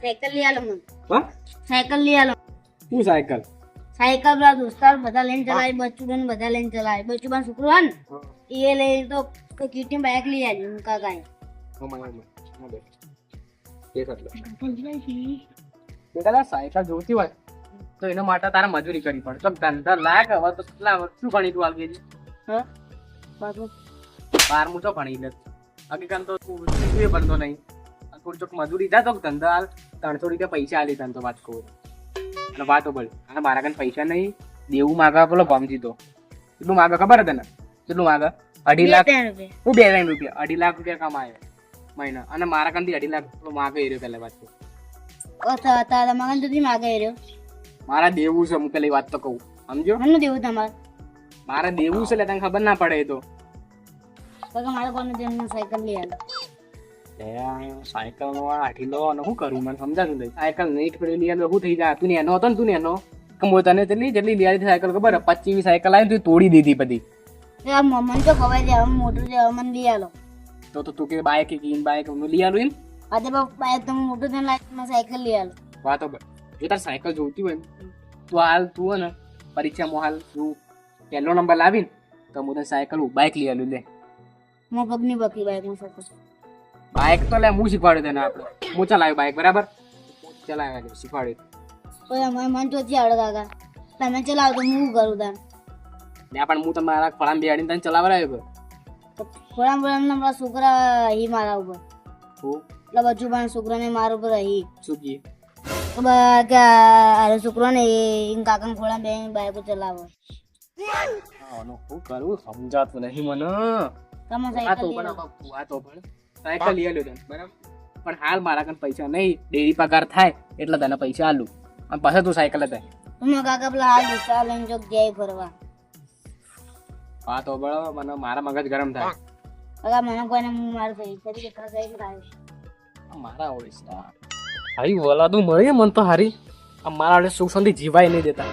Cycle લઈ આલો મને. હા સાયકલ લઈ આલો. શું સાયકલ? સાયકલ પેલા દોસ્તાર બધા લઈને ચલાવે, બચ્ચું બધા લઈને ચલાવે. બચ્ચું છોકરો હોય ને એ લઈને તો કીટી બાઇક લઈ આવ્યું કાકાએ. બેટા સાયકલ જોતી હોય તો એના માટે તારે મજૂરી કરવી પડે. તો ધંધા લાયક હવે તો કેટલા શું ભણી તું આગળ? હા બાપુ 12મું તો ભણી લે. હકીકત તો તું ભણતો નહીં. થોડી ચોક મજૂરી જા તો ધંધા હાલ 300 રૂપિયા પૈસા આલી તને તો વાત કહું. અને વાતો બોલ અને મારા કાન પૈસા નહીં દેવું માગા પેલો ભમજી તો કેટલું માગે ખબર હતી ને? કેટલું માગે? 2.5 લાખ. હું 2 લાખ રૂપિયા 2.5 લાખ રૂપિયા કમાયો મહિના અને મારા કાનથી 2.5 લાખ પેલો માગે એ રહ્યો. પેલા વાત કહું મારા દેવું છે. હું પેલી વાત તો કહું સમજો. દેવું તમારે મારા દેવું છે એટલે તને ખબર ના પડે. એ તો મારે કોને સાયકલ લઈ આલો. સાયકલ નો આઠી લો અને શું કરું મને સમજાતું નહીં. સાયકલ નહીં લઈ આલો શું થઈ જાય? તું નેનો હતો ને તું નેનો કમો તને જેટલી લઈ આવી સાયકલ ખબર 25 સાયકલ આવી તું તોડી દીધી બધી. મને તો ખબર છે હવે મોટું છે હવે મને લઈ આલો. તો તું કે બાઈક બાઈક લઈ આલું એમ? આજે બાઈક તમે મોટું થઈને લાઈફમાં સાયકલ લઈ આલો. વાતો જો તાર સાયકલ જોઈતી હોય ને તું હાલ તું હે ને પરીક્ષામાં હાલ તું 1લો નંબર લાવીને તો હું તને સાયકલ બાઈક લઈ આલું. લે હું પગની બકી બાઈકમાં સાયકલ બાઈક તો લે હું શીખવાડ્યું તને. આપણે હું ચલાવ્યું બાઈક બરાબર ચલાવ્યા શીખવાડ્યું. મને તો આવડે કાકા તમે ચલાવો તો હું કરું તાર પણ હું તમારા ફળામ બેહાડીને તને ચલાવડાવ્યો. થોડા મારા છોકરા અહીં મારા ઉપર એટલે બચ્ચું પણ છોકરાને મારા ઉપર અહીં શું કીએ છોકરો ને એ કાકા ખોળા બે બાઈક ચલાવો. શું કરું સમજાતું નહીં મને. તમે સાયકલ લઈ આલ્યો તને બરાબર પણ હાલ મારા કાન પૈસા નહીં. ડેરી પગાર થાય એટલે તને પૈસા આલું અને પછી તું સાયકલ હતા. તમે કાકા પેલા હાલ વિચાર લઈને જો જાય ફરવા. હા તો બરાબર મને મારા મગજ ગરમ થાય. કાકા મને કોઈને મારું પૈસા કેટલા સાયકલ આવે મારા હોય હારી વલાદું મળે મને તો હારી. મારા વડે સુખ શાંતિ જીવાય નહીં દેતા.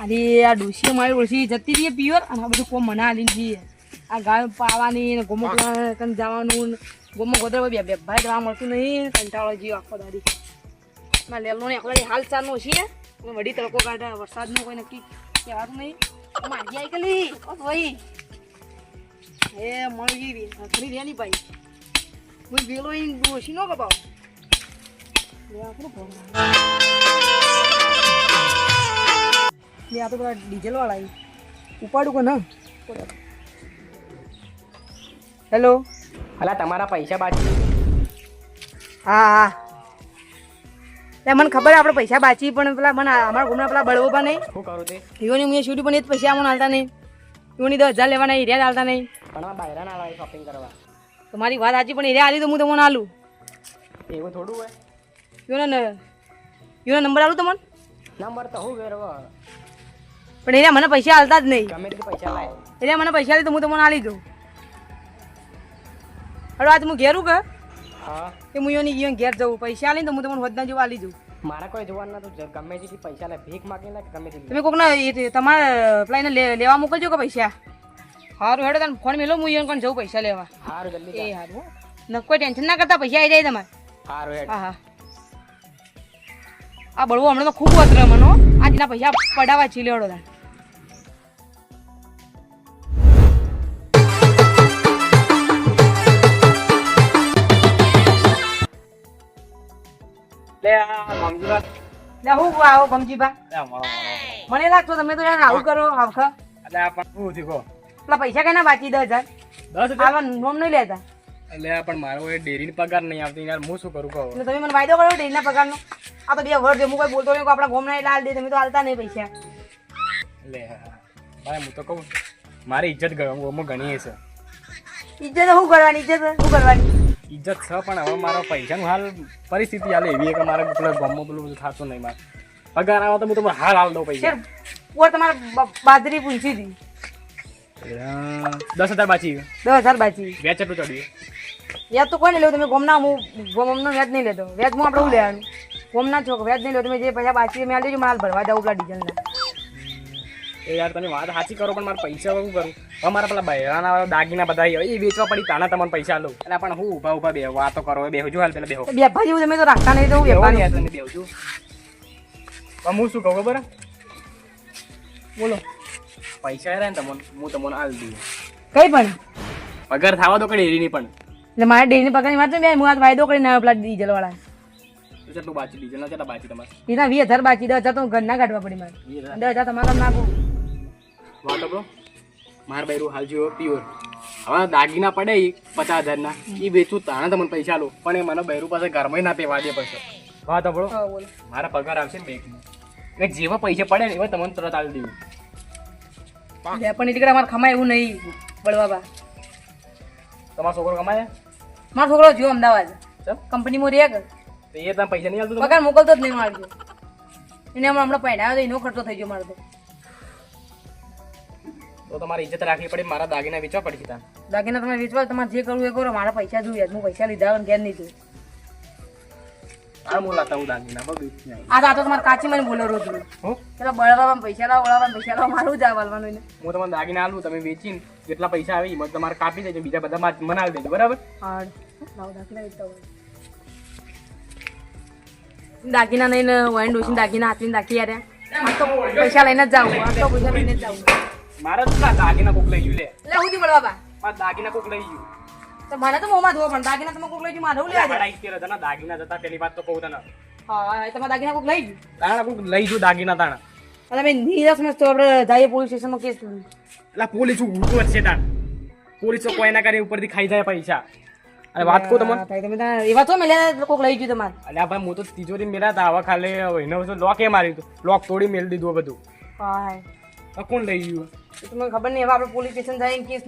અરે આ ડોસી મારી ઓળખી જતી રહીએ પ્યોર અને આ બધું કોમ મને આલીને જઈએ. આ ગાય પાવાની ને ગોમો કન જવાનું ગોમો ગોદર બે ભાઈ જવા મળતું નહીં. કંટાળો જીવ આખો દાડી માં લેલો ને આખો દાડી હાલ ચાલનો છે. વડી તડકો કાઢે વરસાદનું કોઈ નક્કી કહેવાતું નહીં. માંગી આવી ગયેલી ભાઈ એ મળી ગઈ ખરી રહ્યા નહીં ભાઈ. હું વેલો ડોસી નો કપાવ આ તો પેલા ડીઝલ વાળા ઉપાડું કે ના. હેલો અલા તમારા પૈસા બાકી? હા હા મને ખબર આપણે પૈસા બાકી પણ પેલા મને અમારા ઘરના પેલા બળવો પણ નહીં. શું કરું તે? ઈઓની મેં શૂટ પણ એ જ પૈસા અમને હાલતા નહીં. ઈઓની 10,000 લેવાના એરિયા હાલતા નહીં. પણ બહાર ના લાવે શોપિંગ કરવા. તમારી વાત સાચી પણ એરિયા હાલી તો હું તમને હાલું. એવું થોડું હોય. ઈઓનો નંબર હાલું તમને? નંબર તો હું વેરવો પણ એરિયા મને પૈસા હાલતા જ નહીં. ગમે તે પૈસા લાય. એરિયા મને પૈસા હાલી તો હું તમને હાલી દઉં. હલો આજ હું ઘેરું કે હા એ હું ઈઓની ઘેર જવું પૈસા હાલી તો હું તમને વધના જેવું હાલી દઉં. મારા કોઈ જોવાનું નતું. ગમે તે પૈસા લે ભીખ માગી લે ગમે તે. તમે કોકના તમારે પેલા એને લેવા મોકલજો કે પૈસા. સારું હેડો તને ફોન મેલો હું ઈઓને જવું પૈસા લેવા. સારું જલ્દી એ સારું ન કોઈ ટેન્શન ના કરતા પૈસા આવી જાય તમારે. સારું હેડ. હા હા આ બળવો હમણાં તો ખૂબ વતરે મનો આજના પૈસા પડાવવા છીએ લેવડો તાર. લે આ મંગુરા લે હું આવો ભમજીબા. મને લાગતો તમે તો યાર આવું કરો આવખા. એટલે આ પણ શું થયું? પેલા પૈસા કેના બાકી 10,000? 10,000? આવા નોમ નહીં લેતા. એટલે પણ મારો એ ડેરીની પગાર નહીં આવતી યાર. હું શું કરું કહો? એટલે તમે મને વાયદો કર્યો ડેરીના પગારનો. આ તો 2 વર્ષ હું કોઈ બોલતો નહીં કે આપણા ગોમના એટલે હાલ દે. તમે તો હાલતા નહીં પૈસા. લે ભાઈ હું તો કહું મારી ઇજ્જત ગમો ગણીએ છે. ઇજ્જત શું કરવાની? ઇજ્જત શું કરવાની? ઇજ્જત છે પણ હવે મારો પૈસાનું હાલ પરિસ્થિતિ હાલ એવી કે મારે પેલા ગામમાં પેલું બધું થતું નહીં. મારે પગાર આવે તો હું તમને હાલ દઉં પૈસા. પોર તમારે બાજરી પૂંછી હતી 10,000 બાકી. 10,000 બાકી. વ્યાજ કેટલું ચડ્યું? વ્યાજ તો કોઈ નહીં લેવું. તમે ગોમના હું ગોમનો વ્યાજ નહીં લેતો. વ્યાજ હું આપણે શું લેવાનું? ગોમના છો વ્યાજ નહીં લેવું. તમે જે પૈસા બાકી મેં દેજો માલ ભરવા જાવ પેલા ડીઝલના. એ યાર તમે વાત સાચી કરો પણ મારે પૈસા શું કરું હવે મારા પેલા બહેરાના દાગીના બધા એ વેચવા પડી તાણા તમને પૈસા આલું એટલે પણ હું ઊભા ઊભા બે વાતો કરો બેહો જો હાલ પેલા બેહો બેભા જેવું તમે તો રાખતા નહીં તો હું બેભા નહીં. તમે બેહો છું હું શું કહું ખબર બોલો પૈસા રહ્યા ને તમને હું તમને આલ દઉં કઈ પણ પગાર થવા દો કઈ એની પણ એટલે મારે ડેલી પગારની વાત છે હું આજ વાયદો કરીને આવ્યો પેલા ડીઝલ વાળા કેટલું બાકી ડીઝલ ના કેટલા બાકી તમારે એના 20,000 બાકી 10,000 તો ઘરના કાઢવા પડી મારે 10,000 તમારા નાખો વાતો બ્રો માર બૈરું હાલ જેવો પ્યોર હવે દાગીના પડે 50,000 ના એ વેચું તાણે તમને પૈસા લો પણ એ મને બૈરું પાસે ઘરમાં ના પેવા દે પછી વાતો બ્રો બોલો મારા પગાર આવશે ને બેંકમાં એટલે જેવા પૈસા પડે ને એવા તમને તરત આલી દેવું પણ એટલે અમારે ખમાય એવું નહીં બળવા તમારો છોકરો કમાય મારો છોકરો જો અમદાવાદ ચમ કંપનીમાં રહે કે તો એ તમે પૈસા નહીં આલતું પગાર મોકલતો જ નહીં મારજો એને હમણાં પહેરાવ્યો તો એનો ખર્ચો થઈ ગયો મારો તો તમારે ઇજ્જત રાખવી પડે મારા દાગીના વેચવા પડશે ત્યાં દાગીના તમે વેચવા તમારે જે કરવું એ કરો મારા પૈસા જોઈએ હું પૈસા લીધા હોય ઘેર નહીં જોયું આ બોલાતા હું દાગીના બધું આ તો તમારે કાચી મને બોલો રોજ રોજ હું પેલા બળવામાં પૈસા લાવો મારું જ આવવાનું એને હું તમને દાગીના આલું તમે વેચીને જેટલા પૈસા આવે એમાં તમારે કાપી દેજો બીજા બધા મને આલી દેજો બરાબર હા લાવો દાખલા વેચતા હોય દાગીના નહીં વાઈન ડોસીને દાગીના હાથીને દાખી યાર આ તો પૈસા લઈને જ જાવું આ તો પૈસા લઈને જ જાવું મારે તો દાગીના કોક લઈ ગયું લે એટલે હું થી બળવા મારા દાગીના કોક લઈ ગયું તો મને તો મોંમાં ધોવા પણ દાગીના તમે કોક લઈ ગયું મારે હું લેવા બડા ઇસ્તેર હતા ને દાગીના જતા પેલી વાત તો કહું તને હા તમારા દાગીના કોક લઈ ગયું તાણા કોક લઈ ગયું દાગીના તાણા અને મેં નીરસ ને તો આપણે જઈએ પોલીસ સ્ટેશનમાં કેસ એટલે પોલીસ ઉડતું હશે તાણ પોલીસ તો કોઈ ના કરે ઉપરથી ખાઈ જાય પૈસા અને વાત કહું તમને તમે એવા તો મેલ્યા કોક લઈ ગયું તમારે અલ્યા ભાઈ હું તો તિજોરી મેળ્યા હતા હવે ખાલી એને લોક એ મારી દીધું લોક તોડી મેળ દીધું બધું હા હવે કોણ લઈ ગયું તો તમને ખબર નહીં હવે આપણે પોલીસ સ્ટેશન જઈને કેસ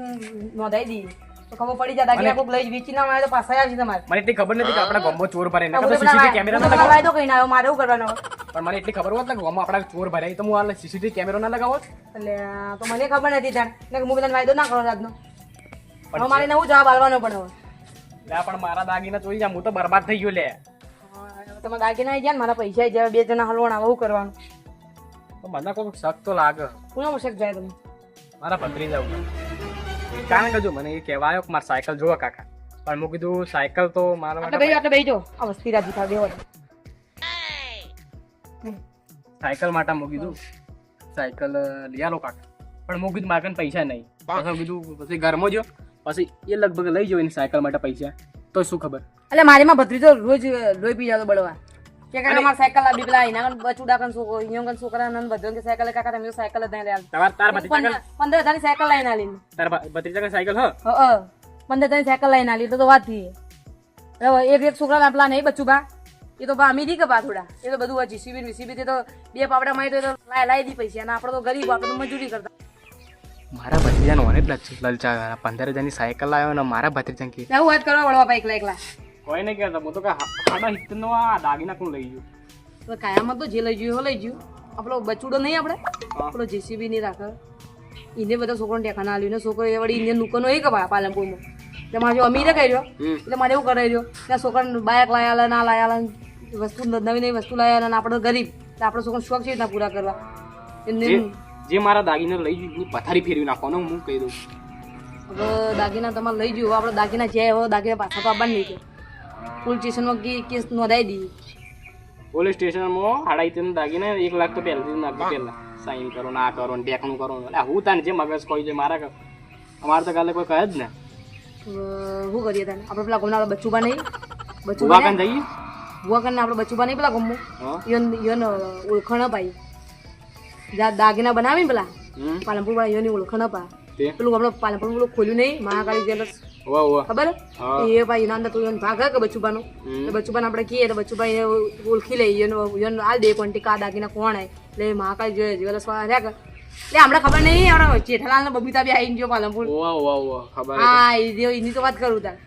નોંધાઈ દઈએ તો ખબર પડી જાય દાગીના કોક લઈ વેચી ના મળે તો પાછા આવશે તમારે મને એટલી ખબર નથી કે આપણા ગામમાં ચોર ભરાય ને હું તો સીસીટીવી કેમેરા ના લગાવો વાયદો કહીને આવ્યો મારે એવું કરવાનો પણ મને એટલી ખબર હોત ને કે ગામમાં આપણા ચોર ભરાય તો હું આ સીસીટીવી કેમેરો ના લગાવો એટલે તો મને ખબર નથી તાણ ને હું બધાને વાયદો ના કરો રાજનો હવે મારે નવું જવાબ આલવાનો પણ હવે લે પણ મારા દાગીના ચોરી જાય હું તો બરબાદ થઈ ગયો લે તમે દાગીના આવી ગયા ને મારા પૈસા આવી જાય 2 જણા હલવાના આવું કરવાનું તો મને કોઈ શક તો લાગે પુના શક જાય તમે મારા ભત્રીજા ઉપર કારણ કે જો મને એ કહેવાયો કે મારી સાયકલ જોવા કાકા પણ મેં કીધું સાયકલ તો મારા માટે એટલે બેજો આ વસ્તી રાજી થાવ દેવો સાયકલ માટે મેં કીધું સાયકલ લઈ આલો કાકા પણ મેં કીધું મારા કને પૈસા નહીં પછી કીધું પછી ઘરમાં જો પછી એ લગભગ લઈ જાવ એની સાયકલ માટે પૈસા તો શું ખબર એટલે મારી માં ભત્રીજો રોજ લોહી પી જાતો બળવા કે કાકા માર સાયકલ લાવી પેલા એના કન બચુડા કન છોકરો ઇયો કન છોકરા નન બધો કે સાયકલ કાકા તમે સાયકલ જ નહીં લે તાર ભત્રીજા 15,000 ની સાયકલ લઈને આલી તાર ભત્રીજા સાયકલ હ 15,000 ની સાયકલ લઈને આલી તો વાત થઈ હવે એક છોકરા આપલા નહીં બચ્ચું બા એ તો બા અમીરી કે બા થોડા એ તો બધું જીસીબી વીસીબી તે તો બે પાવડા માં તો લાઈ દી પૈસા અને આપણે તો ગરીબ આપણે તો મજૂરી કરતા મારા ભત્રીજાનો ઓને લલચા 15,000 ની સાયકલ લાવ્યો ને મારા ભત્રીજા કે એવું વાત કરવા વળવા એકલા એકલા કોઈ નહીં કહેતો હું તો કે સાડા 70 નો આ દાગીના કોણ લઈ ગયું તો કાયામાં તો જે લઈ ગયું લઈ ગયું આપણો બચુડો નહીં આપણે આપણો જેસીબી નહીં રાખે એને બધા છોકરાને ટેકાના આલ્યું ને છોકરો એ વળી ઇન્ડિયન દુકાનો એ કે પાલનપુરમાં એટલે મારે જો અમીરે કર્યો એટલે મારે એવું કરાવી ત્યાં છોકરાને બાઇક લાયા ના લાયા વસ્તુ નવી નવી વસ્તુ લાયા અને આપણે ગરીબ એટલે આપણે છોકરાને શોખ છે રીતના પૂરા કરવા જે મારા દાગીના લઈ ગયું પથારી ફેરવી નાખવાનો હું કહી દઉં હવે દાગીના તમારે લઈ ગયું આપણે દાગીના છે હવે દાગીના પાછા તો આવવાનું નહીં પોલીસ સ્ટેશનમાં કેસ નોંધાઈ દઈએ પોલીસ સ્ટેશનમાં હાડાઈ દાગીને 1 લાખ તો પહેલાથી નાખી પહેલા સાઈન કરો ના કરો ને ટેકનું કરો એટલે હું તાને જે મગજ કોઈ છે મારા અમારે તો કાલે કોઈ કહે જ ને શું કરીએ તાને આપણે પેલા ગમના બચ્ચુબા નહીં બચ્ચુબા કાન જઈએ બુઆ કરીને આપણે બચ્ચુબા નહીં પેલા ગમો યોન ઓળખણ અપાઈ દાગીના બનાવી ને પેલા પાલનપુર વાળા યોની ઓળખણ અપા પેલું આપણે પાલનપુર પેલું ખોલ્યું નહીં મહાકાળી જ્વેલર્સ ખબર એ ભાઈ એના અંદર તો ભાગ કે બચ્ચુબાનો બચ્ચુબાને આપણે કહીએ તો બચ્ચુભાઈ ઓળખી લઈએ હાલ દે ક્વોન્ટિટી કા દાગીના કોણ આવે એટલે મહાકાળી જ્વેલર્સ વાળા રહ્યા કે એટલે હમણાં ખબર નહીં આપણા જેઠાલાલ ને બબીતા બી આવી ગયો પાલનપુર હા એની તો વાત કરું તાર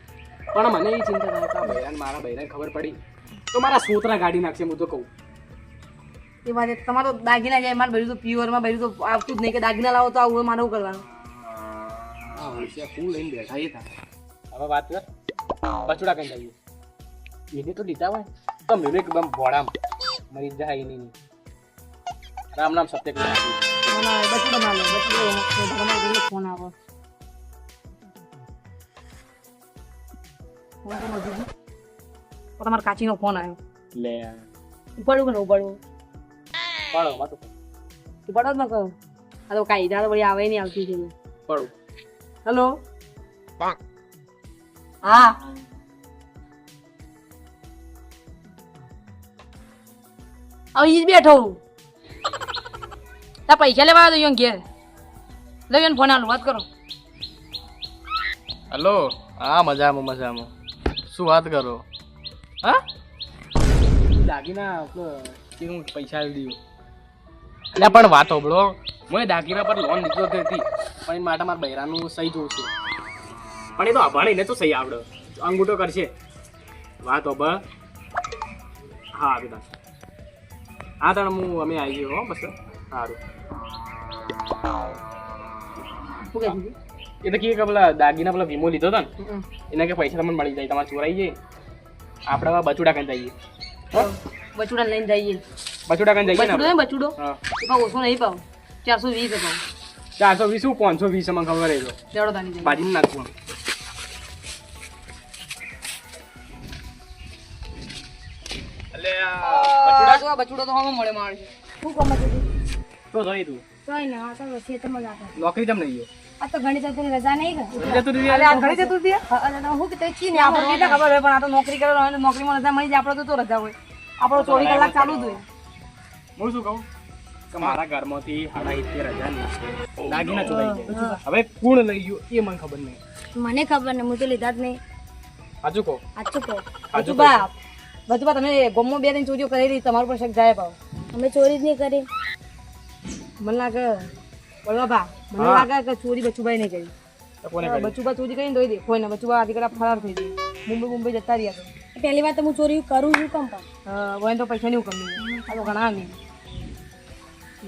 પણ મને એ ચિંતા થાય કે મારા ભાઈને ખબર પડી તો મારા સોતરા ગાડી નાખશે હું તો કહું એ વાત તમારો દાગીના જાય મારે બધું તો પ્યોરમાં બધું તો આવતું જ નહીં કે દાગીના લાવો તો આવું મારે કરવાનું ફૂલ લઈને બેઠા એ થાય હવે વાત કર બચુડા કઈ જઈએ એને તો લીધા હોય તો મેં એકદમ ભોળામ મરી જાય એની રામ નામ સત્ય કરી બચુડો ના લે બચુડો ફોન આવો તમારા કાચીનો ફોન આવ્યો લે ઉપાડું કે ન ઉપાડું પાડો વાતો ઉપાડો જ ન કહું આ તો કાયદા તો વળી આવે નહીં આવતી છે પાડો હેલો હા હવે ઈ જ બેઠો હું તા પૈસા લેવા આવ્યો તો ઘેર લઈ ફોન આલો વાત કરો હલો હા મજામાં મજામાં શું વાત કરો હા દાગીના આપણે પૈસા આવી દઉં એટલે પણ વાત હોબળો મને દાગીના પર લોન લીધો હતી પણ એ માટે મારા બૈરાનું સહી જોઉં છું પણ એ તો અભાણીને તો સહી આવડે અંગૂઠો કરશે વાત હોબળ હા બેટા હા તને હું અમે આવી ગયો હો બસ સારું શું કહે છે એ તો કે પેલા દાગીના પેલા વીમો લીધો હતો ને એના કે પૈસા તમને મળી જાય તમારે ચોરાઈ જાય આપણે બચુડા કરીને જઈએ બચુડા લઈને જઈએ બચુડા કરીને જઈએ બચુડો ને ને બચુડો હા એમાં ઓછો નહીં પાવ 420 પાવ 420 520 માં ખબર એ તો દેડો તાની જાય ભાજી નાખવું એટલે બચુડો તો હમ મળે માણ છે શું કમત હતી તો જોઈ તું કઈ ના આ તો ખેતરમાં જાતા નોકરી જમ નહીં ગયો આ તો ઘણી જતી રજા નહીં કે જતું રહી અરે આ ઘણી જતું હતી હું કે તે ચી ને આપણે કેટલા ખબર હોય પણ આ તો નોકરી કરે હોય નોકરીમાં રજા મળી જાય આપણે તો રજા હોય આપણો 24 કલાક ચાલુ જ હોય હું શું કહું કે મારા ઘરમાંથી 70,000 દાગીના ચોરાઈ ગયા હવે કોણ લઈ ગયો એ મને ખબર નહીં મને ખબર ને હું તો લીધા જ નહીં હાજુ કહો સાચું કહો બચુબા તમે ગોમમાં 2 ચોરીઓ કરેલી તમારું પર શક જાય પાવ અમે ચોરી જ નહીં કરી મને લાગે બોલો બા મને લાગે કે ચોરી બચુબાઈ નહીં કરી તો કોને કરી બચુબા ચોરી કરીને દોઈ દે કોઈ ને બચુબા આથી કરા ફરાર થઈ ગઈ મુંબઈ જતા રહ્યા તો પહેલી વાર તો હું ચોરી કરું છું કેમ પણ વોય તો પૈસા નહીં કમી આ તો ઘણા નહીં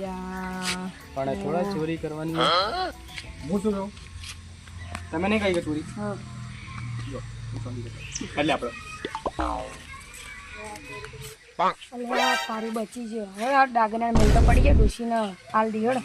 યા પણ થોડા ચોરી કરવાની હું શું કહું તમે નહીં કરી ચોરી હા એટલે આપણે અલ્યા તારી બચી છે હવે આ ડાગના મેલ તો પડી ગયા ડોશીને હાલ દી હેડ